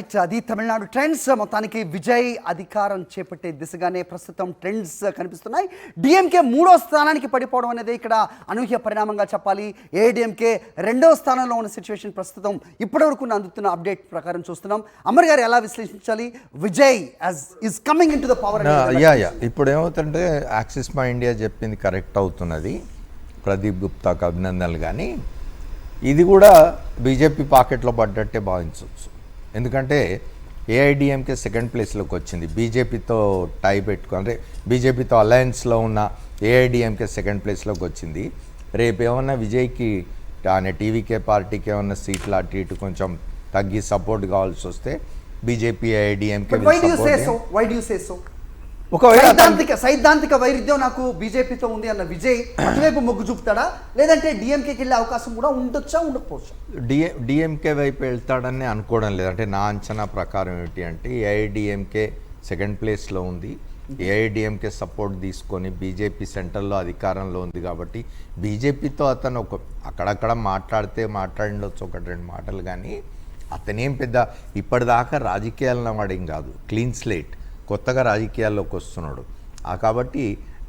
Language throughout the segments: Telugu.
అది తమిళనాడు ట్రెండ్స్ మొత్తానికి విజయ్ అధికారం చేపట్టే దిశగానే ప్రస్తుతం ట్రెండ్స్ కనిపిస్తున్నాయి. డిఎంకే 3వ స్థానానికి పడిపోవడం అనేది ఇక్కడ అనూహ్య పరిణామంగా చెప్పాలి. ఏఐడిఎంకే 2వ స్థానంలో ఉన్న సిచ్యువేషన్ ప్రస్తుతం ఇప్పటివరకు అందుతున్న అప్డేట్ ప్రకారం చూస్తున్నాం. అమర్ గారు ఎలా విశ్లేషించాలి? Vijay is coming in to the power. ఇప్పుడు ఏమవుతుంటే యాక్సిస్ మై ఇండియా చెప్పింది కరెక్ట్ అవుతున్నది. ప్రదీప్ గుప్తాకు అభినందనలు. కానీ ఇది కూడా బీజేపీ పాకెట్లో పడ్డట్టే భావించవచ్చు. ఎందుకంటే ఏఐడిఎంకే సెకండ్ ప్లేస్లోకి వచ్చింది. బీజేపీతో టై అంటే బీజేపీతో అలయన్స్లో ఉన్న ఏఐడిఎంకే సెకండ్ ప్లేస్లోకి వచ్చింది. రేపు ఏమన్నా విజయ్కి అనే టీవీకే పార్టీకి ఏమన్నా సీట్లు అటు ఇటు కొంచెం తగ్గి సపోర్ట్ కావాల్సి వస్తే బీజేపీ ఏఐడిఎంకే ఒకవేళ సైద్ధాంతిక వైరుధ్యం నాకు బీజేపీతో ఉంది అన్న విజయ్ అటువైపు మొగ్గు చూపుతాడా, లేదంటే డిఎంకేకి వెళ్ళే అవకాశం కూడా ఉండొచ్చా ఉండకపోవచ్చా? డిఎంకే వైపు వెళ్తాడని అనుకోవడం లేదు. అంటే నా అంచనా ప్రకారం ఏంటి అంటే ఏఐడిఎంకే సెకండ్ ప్లేస్లో ఉంది. ఏఐడిఎంకే సపోర్ట్ తీసుకొని బీజేపీ సెంట్రల్లో అధికారంలో ఉంది కాబట్టి బీజేపీతో అతను అక్కడక్కడ మాట్లాడిండొచ్చు ఒకటి రెండు మాటలు. కానీ అతనేం పెద్ద ఇప్పటిదాకా రాజకీయాలను వాడేం కాదు, క్లీన్ స్లేట్, కొత్తగా రాజకీయాల్లోకి వస్తున్నాడు. కాబట్టి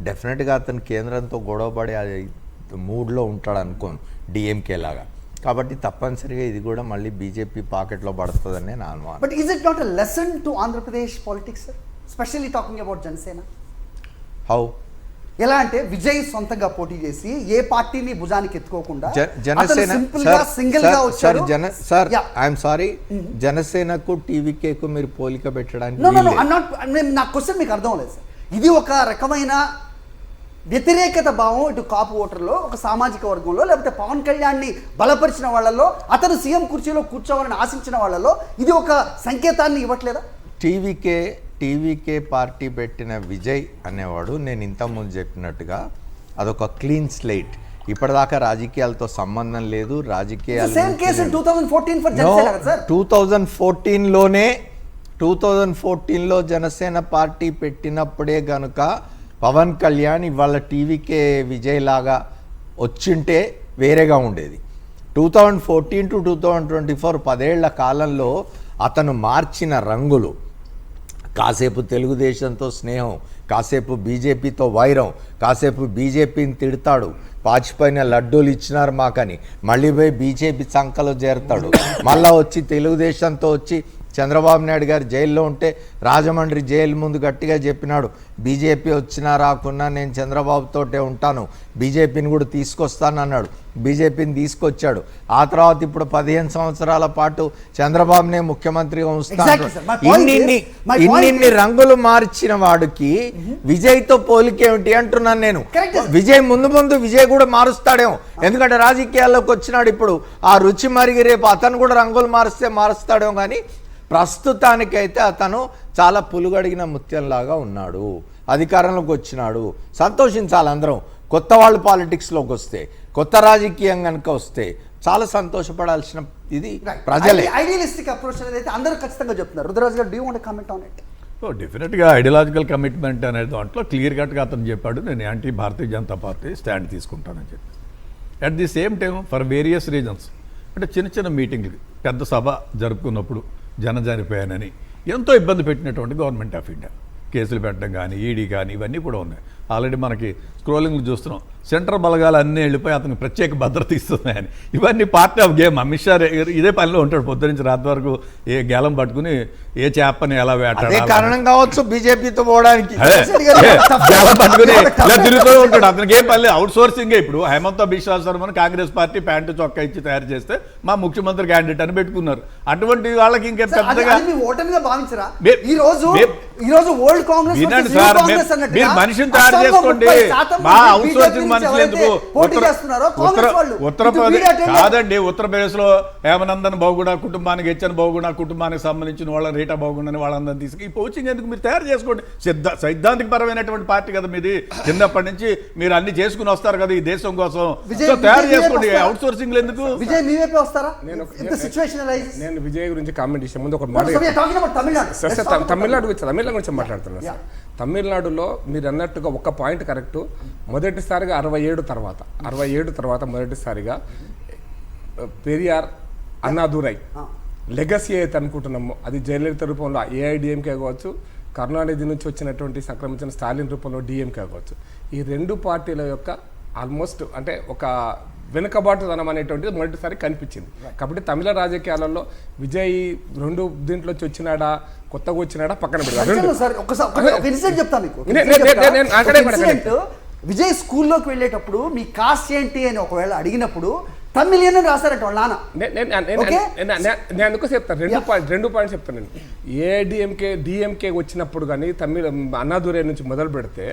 డెఫినెట్గా అతను కేంద్రంతో గొడవపడే మూడ్లో ఉంటాడు అనుకోను డిఎంకే లాగా. కాబట్టి తప్పనిసరిగా ఇది కూడా మళ్ళీ బీజేపీ పాకెట్లో పడుతుందని నా అనుమానం. But is it not a lesson to Andhra Pradesh politics sir, specially talking about Janasena? How? ఎలా అంటే విజయ్ సొంతంగా పోటీ చేసి ఏ పార్టీని భుజానికి ఎత్తుకోకుండా జనసేనకు టీవీకేకు మీరు పోలిక పెట్టడానికి నా క్వశ్చన్ మీకు అర్థం లేదు సార్. ఇది ఒక రకమైన వ్యతిరేకత భావం ఇటు కాపు ఓటర్లో, ఒక సామాజిక వర్గంలో, లేకపోతే పవన్ కళ్యాణ్ని బలపరిచిన వాళ్ళలో, అతను సీఎం కుర్చీలో కూర్చోవాలని ఆశించిన వాళ్ళలో ఇది ఒక సంకేతాన్ని ఇవ్వట్లేదా? టీవీకే పార్టీ పెట్టిన విజయ్ అనేవాడు నేను ఇంతకుముందు చెప్పినట్టుగా అదొక క్లీన్ స్లేట్. ఇప్పటిదాకా రాజకీయాలతో సంబంధం లేదు. 2014లో జనసేన పార్టీ పెట్టినప్పుడే గనుక పవన్ కళ్యాణ్ ఇవాళ టీవీకే విజయ్ లాగా వచ్చింటే వేరేగా ఉండేది. 2014 to 2024 10 కాలంలో అతను మార్చిన రంగులు, కాసేపు తెలుగుదేశంతో స్నేహం, కాసేపు బీజేపీతో వైరం, కాసేపు బీజేపీని తిడతాడు, పాచిపోయిన లడ్డూలు ఇచ్చినారు మాకని, మళ్ళీ పోయి బీజేపీ సంఖలో చేరుతాడు, మళ్ళా వచ్చి తెలుగుదేశంతో వచ్చి చంద్రబాబు నాయుడు గారు జైల్లో ఉంటే రాజమండ్రి జైలు ముందు గట్టిగా చెప్పినాడు, బీజేపీ వచ్చినా రాకున్నా నేను చంద్రబాబుతోటే ఉంటాను, బీజేపీని కూడా తీసుకొస్తాను అన్నాడు. బీజేపీని తీసుకొచ్చాడు. ఆ తర్వాత ఇప్పుడు 15 సంవత్సరాల పాటు చంద్రబాబునే ముఖ్యమంత్రిగా ఉంచుతాడు. ఇన్నిన్ని రంగులు మార్చిన వాడికి విజయ్తో పోలికేమిటి అంటున్నాను నేను. విజయ్ ముందు విజయ్ కూడా మారుస్తాడేమో, ఎందుకంటే రాజకీయాల్లోకి వచ్చినాడు. ఇప్పుడు ఆ రుచి మరిగి రేపు అతను కూడా రంగులు మారుస్తాడేమో. కానీ ప్రస్తుతానికైతే అతను చాలా పులుగడిగిన ముత్యంలాగా ఉన్నాడు. అధికారంలోకి వచ్చినాడు, సంతోషించాలి అందరం. కొత్త వాళ్ళు పాలిటిక్స్లోకి వస్తే, కొత్త రాజకీయం కనుక వస్తే చాలా సంతోషపడాల్సిన ఇది ప్రజలే. ఐడియలిస్టిక్ అప్రోచ్ అనేది అందరూ ఖచ్చితంగా చెప్తున్నారు. రుద్రరాజు గారు, do you want to comment on it? డెఫినెట్గా ఐడియాలజికల్ కమిట్మెంట్ అనేది దాంట్లో క్లియర్ కట్గా అతను చెప్పాడు, నేను anti Bharatiya Janata party stand తీసుకుంటానని చెప్పి. At the same time for various reasons, అంటే చిన్న మీటింగ్లు, పెద్ద సభ జరుపుకున్నప్పుడు జనం చనిపోయానని ఎంతో ఇబ్బంది పెట్టినటువంటి గవర్నమెంట్ ఆఫ్ ఇండియా కేసులు పెట్టడం కానీ, ఈడీ కానీ ఇవన్నీ కూడా ఉన్నాయి. ఆల్రెడీ మనకి స్క్రోలింగ్లు చూస్తున్నాం. సెంట్రల్ బలగాలు అన్నీ వెళ్ళిపోయి అతనికి ప్రత్యేక భద్రత ఇస్తున్నాయని. ఇవన్నీ part of game. Amit Shah ఇదే పనిలో ఉంటాడు, పొద్దు నుంచి రాత్రి వరకు ఏ గేలం పట్టుకుని ఏ చేపని ఎలా వేటాడాలి కారణం కావచ్చు బీజేపీతో పోవడానికి, గేలం పట్టుకుని ఇలా తిరుగుతూ ఉంటాడు. అతనికి ఏం పని లేదు, అవుట్ సోర్సింగే. ఇప్పుడు హేమంత్ బిశ్వా శర్మను కాంగ్రెస్ పార్టీ ప్యాంటు చొక్కా ఇచ్చి తయారు చేస్తే మా ముఖ్యమంత్రి క్యాండిడేట్ అని పెట్టుకున్నారు. అటువంటి వాళ్ళకి ఇంకేం పెద్దగా మీరు మనిషిని తయారు చేసుకోండి. మా అవుట్ సోర్సింగ్ మనుషులు ఎందుకు? ఉత్తరప్రదేశ్ కాదండి, ఉత్తరప్రదేశ్లో హేమనందన్ బహుగుణ కుటుంబానికి, హెచ్ఎన్ బహుగుణ కుటుంబానికి సంబంధించిన వాళ్ళ రీటా బహుగుణని వాళ్ళందరినీ తీసుకు ఈ కోచింగ్ ఎందుకు మీరు తయారు చేసుకోండి. సైద్ధాంతిక పరమైనటువంటి పార్టీ కదా మీది. చిన్నప్పటి నుంచి మీరు అన్ని చేసుకుని వస్తారు కదా ఈ దేశం కోసం, తయారు చేసుకోండి. అవుట్ సోర్సింగ్ ఎందుకు? నేను విజయ్ గురించి కామెంట్ చేసే ముందు ఒక మాట, తమిళనాడు గురించి మాట్లాడుతున్నాను సార్. తమిళనాడులో మీరు అన్నట్టుగా ఒక పాయింట్ కరెక్ట్. మొదటిసారిగా 67 తర్వాత మొదటిసారిగా పెరియార్, అన్నాదురై లెగసీ అయితే అనుకుంటున్నామో అది జయలలిత రూపంలో ఏఐడిఎంకే కావచ్చు, కరుణానిధి నుంచి వచ్చినటువంటి సంక్రమించిన స్టాలిన్ రూపంలో డిఎంకే కావచ్చు. ఈ రెండు పార్టీల యొక్క ఆల్మోస్ట్ అంటే ఒక వెనుకబాటుదనం అనేటువంటిది మొదటిసారి కనిపించింది. కాబట్టి తమిళ రాజకీయాలలో విజయ్ రెండు దీంట్లో వచ్చినాడా కొత్తగా వచ్చినాడా పక్కన పెడతాను. విజయ్ స్కూల్లోకి వెళ్ళేటప్పుడు మీ కాస్ట్ ఏంటి అని ఒకవేళ అడిగినప్పుడు తమిళియన్ రాశారట వాళ్ళ నాన్న. నేను అందుకో చెప్తాను, రెండు పాయింట్స్ చెప్తాను. నేను ఏఐడిఎంకే డిఎంకే వచ్చినప్పుడు కానీ అన్నాదురై నుంచి మొదలు పెడితే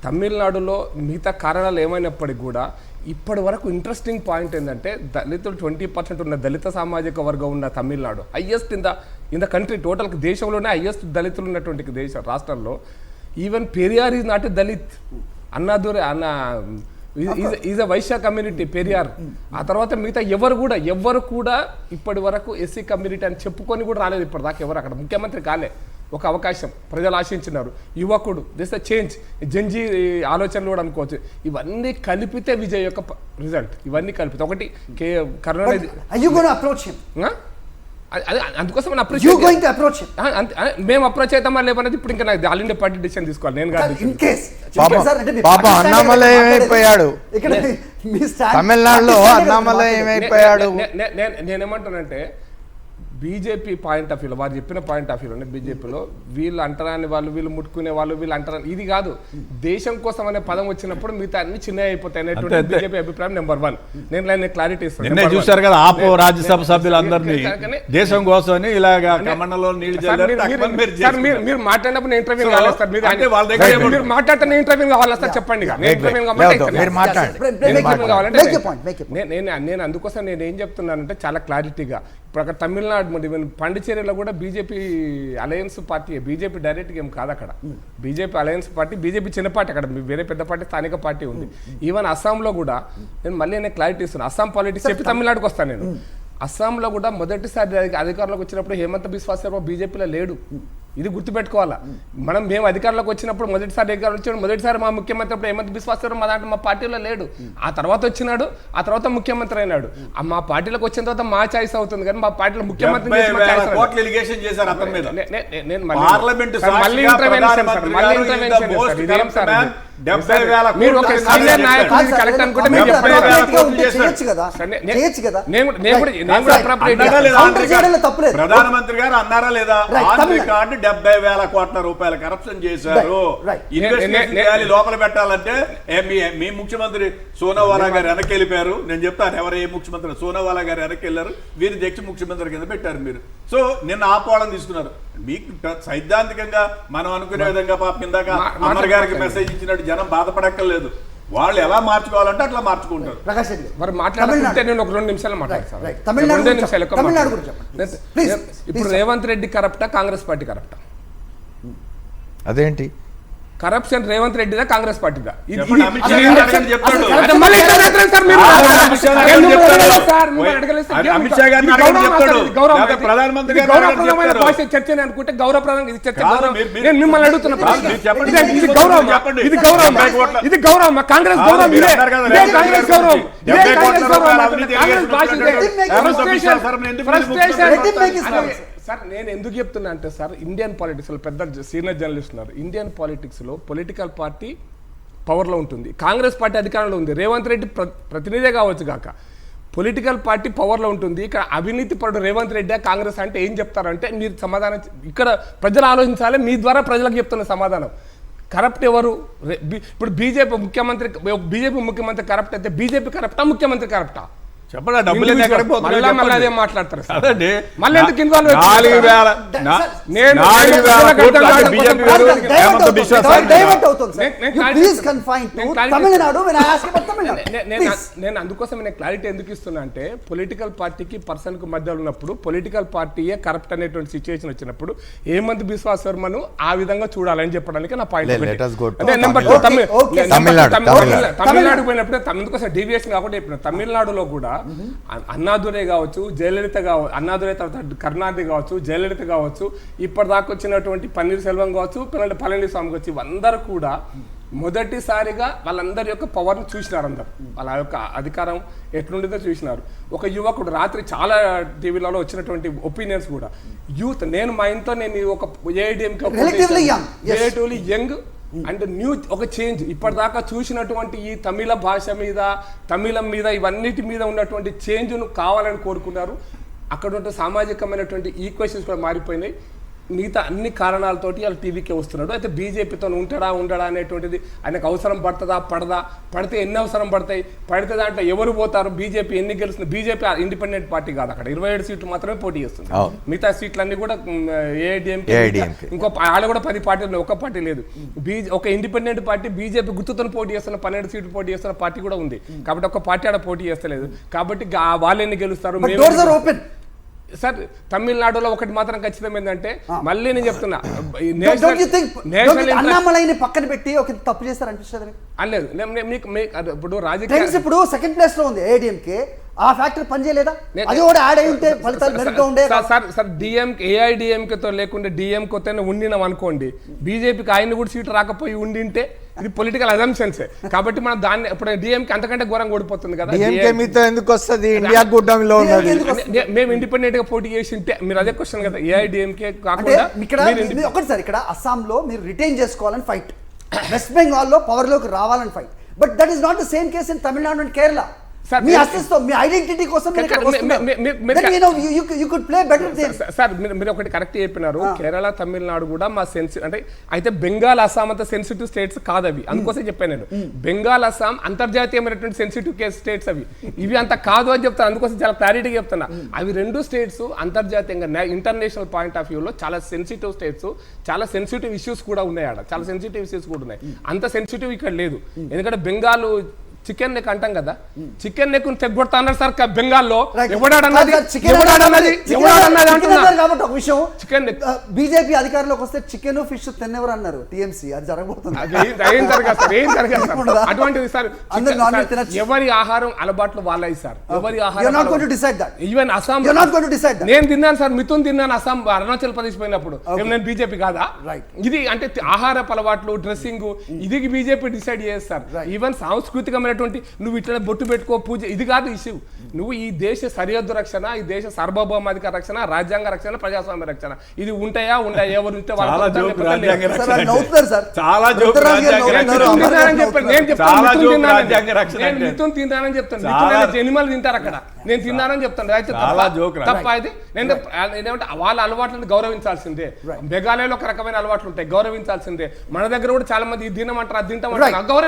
తమిళనాడులో మిగతా కారణాలు ఏమైనప్పటికీ కూడా ఇప్పటి వరకు ఇంట్రెస్టింగ్ పాయింట్ ఏంటంటే దళితులు 20% ఉన్న దళిత సామాజిక వర్గం ఉన్న Tamil Nadu highest in the country, total దేశంలోనే హైయెస్ట్ దళితులు ఉన్నటువంటి రాష్ట్రంలో even Periyar is not a Dalit. Annadurai is a Vaishya community Periyar. ఆ తర్వాత మిగతా ఎవరు కూడా ఇప్పటి వరకు ఎస్సీ కమ్యూనిటీ అని చెప్పుకొని కూడా రాలేదు ఇప్పటిదాకా ఎవరు. అక్కడ ముఖ్యమంత్రి కాలే, ఒక అవకాశం ప్రజలు ఆశించినారు, యువకుడు, దిస్ అ చేంజ్, జంజీ ఆలోచనలు కూడా అనుకోవచ్చు. ఇవన్నీ కలిపితే విజయ్ యొక్క రిజల్ట్. ఇవన్నీ కలిపితే ఒకటి కరుణానిధి అందుకోసం మేము అప్రోచ్ అవుతామా లేవనేది ఇప్పుడు ఇంకా నాకు ఆల్ ఇండియా పార్టీ డిసిషన్ తీసుకోవాలి. నేను కాదు అన్నామలై ఏమైపోయాడు తమిళనాడులో, అన్నామలై ఏమైపోయాడు. నేనేమంటానంటే బీజేపీ పాయింట్ ఆఫ్ వ్యూలో వారు చెప్పిన పాయింట్ ఆఫ్ వ్యూలోనే బీజేపీలో వీళ్ళు అంటరాని వాళ్ళు, వీళ్ళు ముట్టుకునే వాళ్ళు, వీళ్ళు అంటరాని ఇది కాదు. దేశం కోసం అనే పదం వచ్చినప్పుడు మిగతా అన్ని చిన్న అయిపోతాయి అనేటువంటి బీజేపీ అభిప్రాయం నెంబర్ 1. నేను క్లారిటీ ఇస్తాను. చూసారు కదా ఆపో రాజ్యసభ సభ్యులందరినీ దేశం కోసం ఇలాగా కమండలో నీళ్లు మీరు మాట్లాడినప్పుడు నేను ఇంటర్వ్యూ కావాలి సార్. మీరు మాట్లాడితే ఇంటర్వ్యూ కావాలి సార్, చెప్పండి. నేను అందుకోసం నేను ఏం చెప్తున్నానంటే చాలా క్లారిటీగా ఇప్పుడు అక్కడ తమిళనాడు పాండిచేరిలో కూడా బీజేపీ అలయన్స్ పార్టీ, బీజేపీ డైరెక్ట్గా ఏం కాదు అక్కడ. బీజేపీ అలయన్స్ పార్టీ, బీజేపీ చిన్న పార్టీ, అక్కడ వేరే పెద్ద పార్టీ స్థానిక పార్టీ ఉంది. ఈవెన్ అస్సాంలో కూడా నేను క్లారిటీ ఇస్తున్నాను. అస్సాం పాలిటిక్స్ చెప్పి తమిళనాడుకు వస్తాను నేను. అస్సాంలో కూడా మొదటిసారి అధికారంలోకి వచ్చినప్పుడు హేమంత్ బిశ్వా శర్మ బీజేపీలో లేడు. ఇది గుర్తుపెట్టుకోవాలా. మేము అధికారంలోకి వచ్చినప్పుడు మొదటిసారి మా ముఖ్యమంత్రి అప్పుడు హేమంత్ బిశ్వా శర్మ మా పార్టీలో లేడు. ఆ తర్వాత వచ్చినాడు, ఆ తర్వాత ముఖ్యమంత్రి అయినాడు. మా పార్టీలోకి వచ్చిన తర్వాత మా చాయిస్ అవుతుంది కానీ మా పార్టీలో ముఖ్యమంత్రి ప్రధానమంత్రి గారు అన్నారా లేదా 70,000 కోట్ల రూపాయల కరప్షన్ చేశారు, లోపల పెట్టాలంటే మీ ముఖ్యమంత్రి సోనోవాలా గారు వెనక్కి వెళ్ళిపోయారు. నేను చెప్తాను ఎవరు ఏ ముఖ్యమంత్రి, సోనోవాలా గారు వెనక్కి వెళ్ళారు, వీరి దక్ష ముఖ్యమంత్రి కింద పెట్టారు మీరు. సో నిన్న ఆపోవడం తీసుకున్నారు. మీకు సైద్ధాంతికంగా మనం అనుకునే విధంగా పాపం ఇందాక అమర్ గారికి మెసేజ్ ఇచ్చినట్టు జనం బాధపడక్కర్లేదు. వాళ్ళు ఎలా మార్చుకోవాలంటే అట్లా మార్చుకుంటారు. మరి మాట్లాడుతుంటే నేను ఒక 2 నిమిషాలు మాట్లాడతాను. ఇప్పుడు రేవంత్ రెడ్డి కరప్టా, కాంగ్రెస్ పార్టీ కరప్టా? అదేంటి కరప్షన్ రేవంత్ రెడ్డిదా కాంగ్రెస్ పార్టీదా? చర్చ అనుకుంటే గౌరవప్రదం. ఇది చర్చ. నేను మిమ్మల్ని అడుగుతున్నా, ఇది గౌరవం. కాంగ్రెస్ గౌరవం ఇదే, కాంగ్రెస్ గౌరవం. సార్ నేను ఎందుకు చెప్తున్నా అంటే సార్, ఇండియన్ పాలిటిక్స్లో పెద్ద సీనియర్ జర్నలిస్ట్ ఉన్నారు. ఇండియన్ పాలిటిక్స్లో పొలిటికల్ పార్టీ పవర్లో ఉంటుంది, కాంగ్రెస్ పార్టీ అధికారంలో ఉంది. రేవంత్ రెడ్డి ప్రతినిధే కావచ్చు కాక పొలిటికల్ పార్టీ పవర్లో ఉంటుంది. ఇక్కడ అవినీతి పరుడు రేవంత్ రెడ్డి కాంగ్రెస్ అంటే ఏం చెప్తారంటే మీరు సమాధానం ఇక్కడ ప్రజలు ఆలోచించాలి. మీ ద్వారా ప్రజలకు చెప్తున్న సమాధానం. కరప్ట్ ఎవరు? ఇప్పుడు బీజేపీ ముఖ్యమంత్రి కరప్ట్ అయితే బీజేపీ కరప్టా, ముఖ్యమంత్రి కరప్టా? చెప్పండి. డబ్బులు అదే మాట్లాడతారు. నేను అందుకోసం నేను క్లారిటీ ఎందుకు ఇస్తున్నా అంటే, పొలిటికల్ పార్టీకి పర్సన్ కు మధ్యలో ఉన్నప్పుడు పొలిటికల్ పార్టీయే కరప్ట్ అనేటువంటి సిచ్యువేషన్ వచ్చినప్పుడు హేమంత్ బిశ్వా శర్మను ఆ విధంగా చూడాలని చెప్పడానికి నా పాయింట్. తమిళనాడు పోయినప్పుడు అందుకోసం డీవియేషన్ కాకుండా చెప్పిన తమిళనాడులో కూడా అన్నాదురై కావచ్చు, జయలలిత కావచ్చు, అన్నాదురై తర్వాత కరుణానిధి కావచ్చు, జయలలిత కావచ్చు, ఇప్పటిదాకా వచ్చినటువంటి పన్నీర్ సెల్వం కావచ్చు, పళనిస్వామి కావచ్చు, ఇవందరూ కూడా మొదటిసారిగా వాళ్ళందరి యొక్క పవర్ని చూసినారు, అందరు వాళ్ళ యొక్క అధికారం ఎట్లుండిందో చూసినారు. ఒక యువకుడు రాత్రి చాలా టీవీలలో వచ్చినటువంటి ఒపీనియన్స్ కూడా యూత్, నేను మా ఇంట్లో నేను ఒక రిలేటివ్లీ యంగ్ అండ్ న్యూ ఒక చేంజ్, ఇప్పటిదాకా చూసినటువంటి ఈ తమిళ భాష మీద తమిళం మీద ఇవన్నిటి మీద ఉన్నటువంటి చేంజ్ను కావాలని కోరుకున్నారు. అక్కడ ఉన్న సామాజికమైనటువంటి ఈక్వేషన్స్ కూడా మారిపోయినాయి. మిగతా అన్ని కారణాలతోటి వాళ్ళు టీవీకే వస్తున్నాడు. అయితే బీజేపీతో ఉండడా అనేటువంటిది ఆయనకు అవసరం పడుతుందా పడదా, పడితే ఎన్ని అవసరం పడతాయి, పడితే దాంట్లో ఎవరు పోతారు, బీజేపీ ఎన్ని గెలుస్తుంది. బీజేపీ ఇండిపెండెంట్ పార్టీ కాదు, అక్కడ 27 సీట్లు మాత్రమే పోటీ చేస్తుంది. మిగతా సీట్లన్నీ కూడా ఏఐడిఎంకే, ఇంకో ఆడ కూడా 10 పార్టీలు, ఒక్క పార్టీ లేదు. ఒక ఇండిపెండెంట్ పార్టీ బీజేపీ గుర్తుతో పోటీ చేస్తున్న 12 సీట్లు పోటీ చేస్తున్న పార్టీ కూడా ఉంది. కాబట్టి ఒక పార్టీ ఆడ పోటీ చేస్తలేదు. కాబట్టి వాళ్ళు ఎన్ని గెలుస్తారు. సార్ తమిళనాడులో ఒకటి మాత్రం ఖచ్చితం ఏంటంటే, మళ్ళీ నేను చెప్తున్నా, అన్నామలైని పక్కన పెట్టి ఒక తప్పు చేస్తారు అనిపిస్తుంది అనలేదు. ఇప్పుడు రాజకీయ ఇప్పుడు సెకండ్ ప్లేస్ లో ఉంది ఏఐడిఎంకే, ఆ ఫ్యాక్టర్ పనిచేయలేదా? అది కూడా యాడ్ అయి ఉంటే ఫలితాలు మెరుగ్గా ఉండే. సార్ ఏఐడిఎంకేతో లేకుంటే డిఎంకేతో ఉండినాం అనుకోండి, బీజేపీకి ఆయన కూడా సీట్లు రాకపోయి ఉండింటే ఇది పొలిటికల్ అజంప్షన్స్. కాబట్టి మనం దాన్ని ఇప్పుడు డిఎంకే అంతకంటే ఘోరంగా ఓడిపోతుంది కదా. ఎందుకు వస్తుంది, ఇండియా కూటమిలో ఉన్నది. మేము ఇండిపెండెంట్ గా పోటీ చేసి ఉంటే, మీరు అదే క్వశ్చన్ కదా, ఏఐడిఎంకే కాకుండా ఒకటి సార్, ఇక్కడ అస్సాంలో మీరు రిటైన్ చేసుకోవాలని ఫైట్, వెస్ట్ బెంగాల్లో పవర్ లోకి రావాలని fight, but that is not the same case in Tamil Nadu and Kerala. మీ అస్తిత్వం, మీ ఐడెంటిటీ కోసం సార్ మీరు ఒకటి కరెక్ట్ చెప్పినారు. కేరళ తమిళనాడు కూడా మా అంటే అయితే బెంగాల్ అస్సాం అంత సెన్సిటివ్ స్టేట్స్ కాదు అవి, అందుకోసం చెప్పాను నేను. బెంగాల్ అస్సాం అంతర్జాతీయమైనటువంటి సెన్సిటివ్ స్టేట్స్ అవి, ఇవి అంత కాదు అని చెప్తాను. అందుకోసం చాలా క్లారిటీగా చెప్తున్నా. అవి 2 స్టేట్స్ అంతర్జాతీయంగా ఇంటర్నేషనల్ పాయింట్ ఆఫ్ వ్యూలో చాలా సెన్సిటివ్ స్టేట్స్, చాలా సెన్సిటివ్ ఇష్యూస్ కూడా ఉన్నాయి ఆడ, చాలా సెన్సిటివ్ ఇష్యూస్ కూడా ఉన్నాయి. అంత సెన్సిటివ్ ఇక్కడ లేదు. ఎందుకంటే బెంగాల్ చికెన్ నెక్ అంటాం కదా, చికెన్ నెక్ తెగొడతా అన్నారు సార్ బెంగాల్లో. బీజేపీ అధికారంలోకి వస్తే చికెన్ ఫిష్ తిన్నెవరు అన్నారు టీఎంసీ, అది జరగబోతుంది. అటువంటిది సార్, ఎవరి ఆహారం అలవాట్లు వాళ్ళవి సార్, ఎవరి ఆహారం. ఈవెన్ అస్సాం నేను తిన్నాను సార్, మిథున్ తిన్నాను అస్సాం అరుణాచల్ ప్రదేశ్ పోయినప్పుడు. నేను బీజేపీ కాదా? ఇది అంటే ఆహారపు అలవాట్లు, డ్రెస్సింగ్, ఇది బీజేపీ డిసైడ్ చేస్తారు. ఈవెన్ సాంస్కృతికమైన నువ్వు ఇట్లా బొట్టు పెట్టుకో, పూజ, ఇది కాదు ఇష్యూ. నువ్వు ఈ దేశ సరిహద్దు రక్షణ, ఈ దేశ సార్వభౌమాధికార రక్షణ, రాజ్యాంగ రక్షణ, ప్రజాస్వామ్య రక్షణ, ఇది ఉంటాయా ఉండయా, ఎవరు ఉంటే నేను మిథున్ తిన్నానని చెప్తాను, ఎనిమల్ తింటారు అక్కడ, నేను తిన్నానని చెప్తాను. అయితే తప్ప అయితే నేను ఏమంటే వాళ్ళ అలవాట్లను గౌరవించాల్సిందే. మేఘాలయలో ఒక రకమైన అలవాట్లు ఉంటాయి, గౌరవించాల్సిందే. మన దగ్గర కూడా చాలా మంది ఇది తినమంటారు, అది తింటామంటారు, గౌరవ